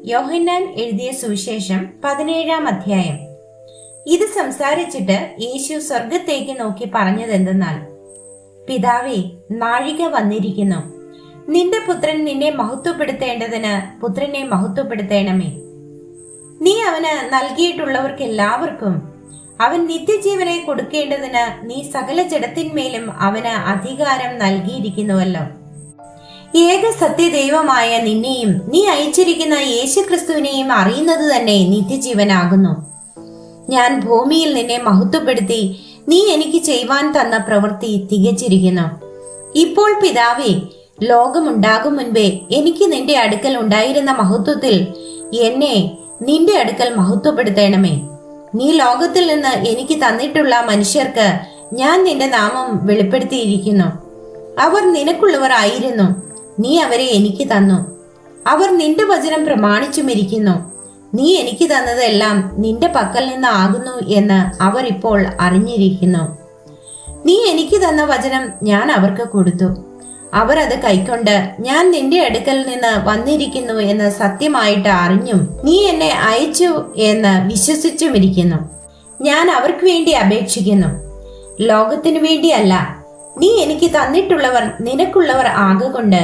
യോഹന്നാൻ എഴുതിയ സുവിശേഷം 17-ാം അധ്യായം. ഇത് സംസാരിച്ചിട്ട് യേശു സ്വർഗത്തേക്ക് നോക്കി പറഞ്ഞതെന്തെന്നാൽ, പിതാവേ, നാഴിക വന്നിരിക്കുന്നു. നിന്റെ പുത്രൻ നിന്നെ മഹത്വപ്പെടുത്തേണ്ടതിന് പുത്രനെ മഹത്വപ്പെടുത്തേണമേ. നീ അവന് നൽകിയിട്ടുള്ളവർക്കെല്ലാവർക്കും അവൻ നിത്യജീവനെ കൊടുക്കേണ്ടതിന് നീ സകല ജഡത്തിന്മേലും അവന് അധികാരം നൽകിയിരിക്കുന്നുവല്ലോ. ഏക സത്യദൈവമായ നിന്നെയും നീ അയച്ചിരിക്കുന്ന യേശുക്രിസ്തുവിനെയും അറിയുന്നത് തന്നെ നിത്യജീവനാകുന്നു. ഞാൻ ഭൂമിയിൽ നിന്നെ മഹത്വപ്പെടുത്തി നീ എനിക്ക് ചെയ്യുവാൻ തന്ന പ്രവൃത്തി തികച്ചിരിക്കുന്നു. ഇപ്പോൾ പിതാവേ, ലോകമുണ്ടാകും മുൻപേ എനിക്ക് നിന്റെ അടുക്കൽ ഉണ്ടായിരുന്ന മഹത്വത്തിൽ എന്നെ നിന്റെ അടുക്കൽ മഹത്വപ്പെടുത്തണമേ. നീ ലോകത്തിൽ നിന്ന് എനിക്ക് തന്നിട്ടുള്ള മനുഷ്യർക്ക് ഞാൻ നിന്റെ നാമം വെളിപ്പെടുത്തിയിരിക്കുന്നു. അവർ നിനക്കുള്ളവർ ആയിരുന്നു, നീ അവരെ എനിക്ക് തന്നു. അവർ നിന്റെ വചനം പ്രമാണിച്ചുമിരിക്കുന്നു. നീ എനിക്ക് തന്നതെല്ലാം നിന്റെ പക്കൽ നിന്ന് ആകുന്നു എന്ന് അവർ ഇപ്പോൾ അറിഞ്ഞിരിക്കുന്നു. നീ എനിക്ക് തന്ന വചനം ഞാൻ അവർക്ക് കൊടുത്തു. അവർ അത് കൈക്കൊണ്ട് ഞാൻ നിന്റെ അടുക്കൽ നിന്ന് വന്നിരിക്കുന്നു എന്ന് സത്യമായിട്ട് അറിഞ്ഞും നീ എന്നെ അയച്ചു എന്ന് വിശ്വസിച്ചുമിരിക്കുന്നു. ഞാൻ അവർക്ക് വേണ്ടി അപേക്ഷിക്കുന്നു, ലോകത്തിനു വേണ്ടിയല്ല. നീ എനിക്ക് തന്നിട്ടുള്ളവർ നിനക്കുള്ളവർ ആകൊണ്ട്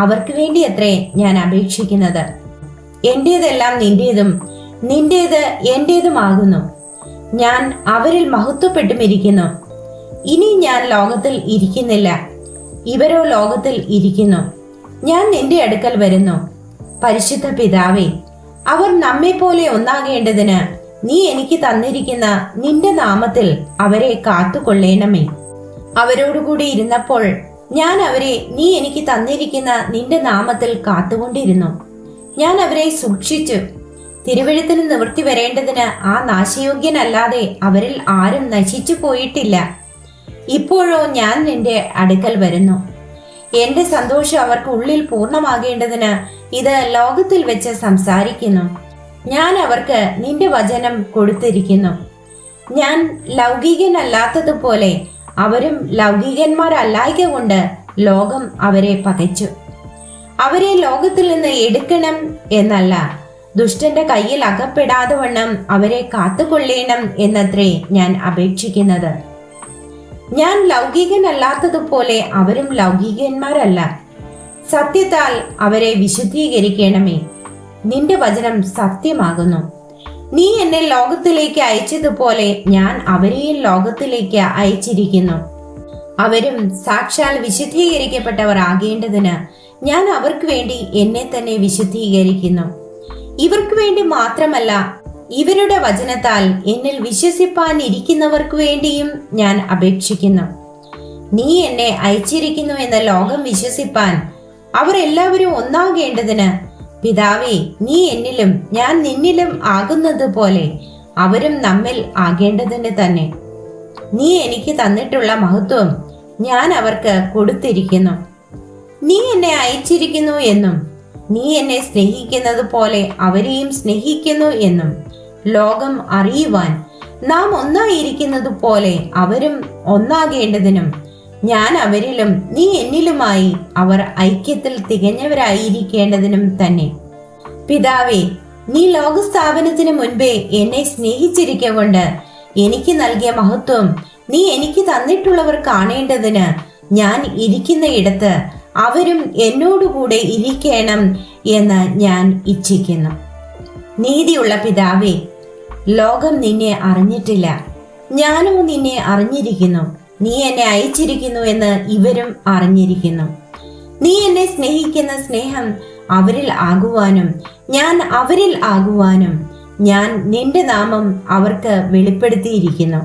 അവർക്ക് വേണ്ടി അത്രേ ഞാൻ അപേക്ഷിക്കുന്നത്. എന്റേതെല്ലാം നിന്റേതും നിന്റേത് എന്റേതുമാകുന്നു. ഞാൻ അവരിൽ മഹത്വപ്പെട്ടുമിരിക്കുന്നു. ഇനി ഞാൻ ലോകത്തിൽ ഇരിക്കുന്നില്ല, ഇവരോ ലോകത്തിൽ ഇരിക്കുന്നു. ഞാൻ നിന്റെ അടുക്കൽ വരുന്നു. പരിശുദ്ധ പിതാവേ, അവർ നമ്മെ പോലെ ഒന്നാകേണ്ടതിന് നീ എനിക്ക് തന്നിരിക്കുന്ന നിന്റെ നാമത്തിൽ അവരെ കാത്തുകൊള്ളേണമേ. അവരോടുകൂടി ഇരുന്നപ്പോൾ ഞാൻ അവരെ നീ എനിക്ക് തന്നിരിക്കുന്ന നിന്റെ നാമത്തിൽ കാത്തുകൊണ്ടിരുന്നു. ഞാൻ അവരെ സൂക്ഷിച്ചു. തിരുവെഴുത്തിന് നിവൃത്തി വരേണ്ടതിന് ആ നാശയോഗ്യനല്ലാതെ അവരിൽ ആരും നശിച്ചു പോയിട്ടില്ല. ഇപ്പോഴോ ഞാൻ നിന്റെ അടുക്കൽ വരുന്നു. എന്റെ സന്തോഷം അവർക്ക് ഉള്ളിൽ പൂർണ്ണമാകേണ്ടതിന് ഇത് ലോകത്തിൽ വെച്ച് സംസാരിക്കുന്നു. ഞാൻ അവർക്ക് നിന്റെ വചനം കൊടുത്തിരിക്കുന്നു. ഞാൻ ലൗകികനല്ലാത്തതുപോലെ അവരും ലൗകികന്മാരല്ലായ്ക കൊണ്ട് ലോകം അവരെ പകച്ചു. അവരെ ലോകത്തിൽ നിന്ന് എടുക്കണം എന്നല്ല, ദുഷ്ടന്റെ കയ്യിൽ അകപ്പെടാതെ വണ്ണം അവരെ കാത്തുകൊള്ളേണം എന്നത്രേ ഞാൻ അപേക്ഷിക്കുന്നത്. ഞാൻ ലൗകികനല്ലാത്തതുപോലെ അവരും ലൗകികന്മാരല്ല. സത്യത്താൽ അവരെ വിശുദ്ധീകരിക്കണമേ. നിന്റെ വചനം സത്യമാകുന്നു. നീ എന്നെ ലോകത്തിലേക്ക് അയച്ചതുപോലെ ഞാൻ അവരെയും ലോകത്തിലേക്ക് അയച്ചിരിക്കുന്നു. അവരും സാക്ഷാൽ വിശുദ്ധീകരിക്കപ്പെട്ടവർ ആകേണ്ടതിന് ഞാൻ അവർക്ക് വേണ്ടി എന്നെ തന്നെ വിശുദ്ധീകരിക്കുന്നു. ഇവർക്ക് വേണ്ടി മാത്രമല്ല, ഇവരുടെ വചനത്താൽ എന്നിൽ വിശ്വസിപ്പാൻ ഇരിക്കുന്നവർക്ക് വേണ്ടിയും ഞാൻ അപേക്ഷിക്കുന്നു. നീ എന്നെ അയച്ചിരിക്കുന്നു എന്ന ലോകം വിശ്വസിപ്പാൻ അവർ എല്ലാവരും ഒന്നാകേണ്ടതിന് പിതാവേ, നീ എന്നിലും ഞാൻ നിന്നിലും ആകുന്നത് പോലെ അവരും നമ്മിൽ ആകേണ്ടതിന് തന്നെ. നീ എനിക്ക് തന്നിട്ടുള്ള മഹത്വം ഞാൻ അവർക്ക് കൊടുത്തിരിക്കുന്നു. നീ എന്നെ അയച്ചിരിക്കുന്നു എന്നും നീ എന്നെ സ്നേഹിക്കുന്നത് പോലെ അവരെയും സ്നേഹിക്കുന്നു എന്നും ലോകം അറിയുവാൻ നാം ഒന്നായിരിക്കുന്നത് പോലെ അവരും ഒന്നാകേണ്ടതിനും ഞാൻ അവരിലും നീ എന്നിലുമായി അവർ ഐക്യത്തിൽ തികഞ്ഞവരായിരിക്കേണ്ടതിനും തന്നെ. പിതാവേ, നീ ലോകസ്ഥാപനത്തിന് മുൻപേ എന്നെ സ്നേഹിച്ചിരിക്കൊണ്ട് എനിക്ക് നൽകിയ മഹത്വം നീ എനിക്ക് തന്നിട്ടുള്ളവർ കാണേണ്ടതിന് ഞാൻ ഇരിക്കുന്ന ഇടത്ത് അവരും എന്നോടുകൂടെ ഇരിക്കണം എന്ന് ഞാൻ ഇച്ഛിക്കുന്നു. നീതിയുള്ള പിതാവേ, ലോകം നിന്നെ അറിഞ്ഞിട്ടില്ല, ഞാനോ നിന്നെ അറിഞ്ഞിരിക്കുന്നു. നീ എന്നെ അയച്ചിരിക്കുന്നു എന്ന് ഇവരും അറിഞ്ഞിരിക്കുന്നു. നീ എന്നെ സ്നേഹിക്കുന്ന സ്നേഹം അവരിൽ ആകുവാനും ഞാൻ അവരിൽ ആകുവാനും ഞാൻ നിന്റെ നാമം അവർക്ക് വെളിപ്പെടുത്തിയിരിക്കുന്നു,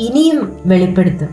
ഇനിയും വെളിപ്പെടുത്തും.